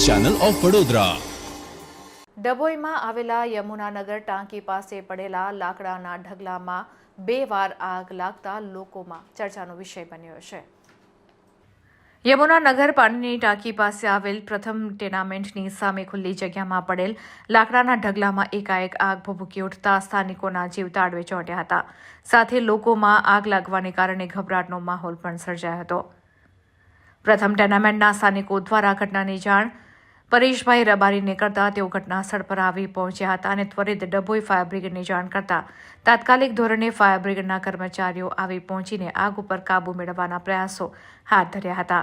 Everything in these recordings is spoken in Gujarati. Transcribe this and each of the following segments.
News channel of Vadodara. ડભોઈમાં આવેલા યમુનાનગર ટાંકી પાસે પડેલા લાકડાના ઢગલામાં 2 વાર આગ લાગતા લોકોમાં ચર્ચાનો વિષય બન્યો છે। યમુનાનગર પાણીની ટાંકી પાસે આવેલ પ્રથમ ટેનામેન્ટની સામે ખુલ્લી જગ્યામાં પડેલ લાકડાના ઢગલામાં એકાએક આગ ભભૂકી ઉઠતા સ્થાનિકોના જીવ તાળવે ચોંટ્યા હતા। સાથે લોકોમાં આગ લાગવાને કારણે ગભરાટનો માહોલ પણ સર્જાયો હતો। પ્રથમ ટેનામેન્ટના સ્થાનિકો દ્વારા ઘટનાની જાણ પરેશભાઈ રબારીને કરતા તેઓ ઘટનાસ્થળ પર આવી પહોંચ્યા હતા અને ત્વરિત ડભોઈ ફાયર બ્રિગેડને જાણ કરતા તાત્કાલિક ધોરણે ફાયર બ્રિગેડના કર્મચારીઓ આવી પહોંચીને આગ ઉપર કાબૂ મેળવવાના પ્રયાસો હાથ ધર્યા હતા।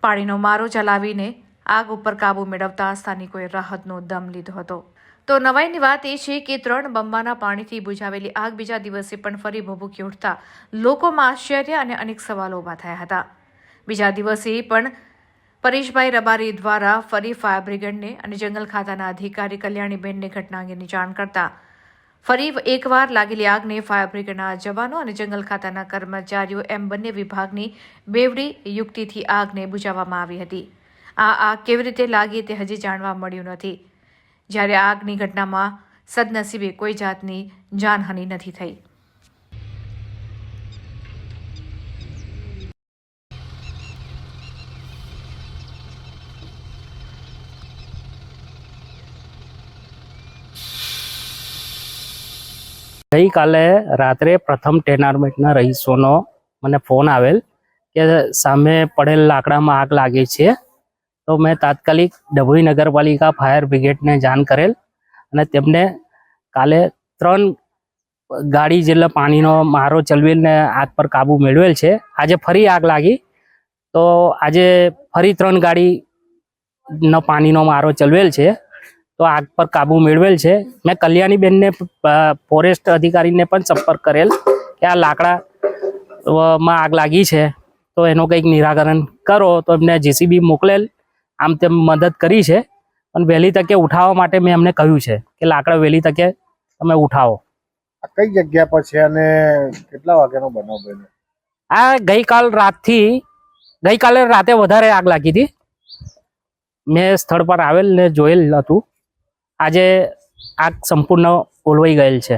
પાણીનો મારો ચલાવીને આગ ઉપર કાબૂ મેળવતા સ્થાનિકોએ રાહતનો દમ લીધો હતો। તો નવાઈની વાત એ છે કે 3 બંબાના પાણીથી બુઝાવેલી આગ બીજા દિવસે પણ ફરી ભભૂકી ઉઠતા લોકોમાં આશ્ચર્ય અને અનેક સવાલો ઊભા થયા હતા। બીજા દિવસે પણ પરેશભાઈ રબારી દ્વારા ફરી ફાયર બ્રિગેડને અને જંગલ ખાતાના અધિકારી કલ્યાણીબેનને ઘટના અંગેની જાણ કરતા ફરી એકવાર લાગેલી આગને ફાયર બ્રિગેડના જવાનો અને જંગલ ખાતાના કર્મચારીઓ એમ બંને વિભાગની બેવડી યુક્તિથી આગને બુઝાવવામાં આવી હતી। આ આગ કેવી રીતે લાગી તે હજી જાણવા મળ્યું નથી, જ્યારે આગની ઘટનામાં સદનસીબે કોઈ જાતની જાનહાનિ નથી થઈ। ગઈકાલે રાત્રે પ્રથમ ટેનામેન્ટના રહીશોનો મને ફોન આવેલ કે સામે પડેલ લાકડામાં આગ લાગી છે। તો મેં તાત્કાલિક ડભોઈ નગરપાલિકા ફાયર બ્રિગેડને જાણ કરેલ અને તેમને કાલે 3 ગાડી જેટલા પાણીનો મારો ચલાવીને આગ પર કાબૂ મેળવેલ છે। આજે ફરી આગ લાગી તો આજે ફરી 3 ગાડીનો પાણીનો મારો ચલાવેલ છે તો આગ પર કાબૂ મેળવેલ છે। મેં કલ્યાણીબેનને ફોરેસ્ટ અધિકારીને પણ સંપર્ક કરેલ કે આ લાકડામાં આગ લાગી છે તો એનું કંઈક નિરાકરણ કરો, તો એમને જેસીબી મોકલેલ, આમ તેમ મદદ કરી છે। પણ વહેલી તકે ઉઠાવવા માટે મેં એમને કહ્યું છે કે લાકડા વહેલી તકે તમે ઉઠાવો। આ કઈ જગ્યા પર છે અને કેટલા વાગ્યાનો બનાવ બન્યો? આ ગઈકાલે રાતે વધારે આગ લાગી હતી। મેં સ્થળ પર આવેલ ને જોયેલ હતું। આજે આગ સંપૂર્ણ ઓલવાઈ ગયેલ છે।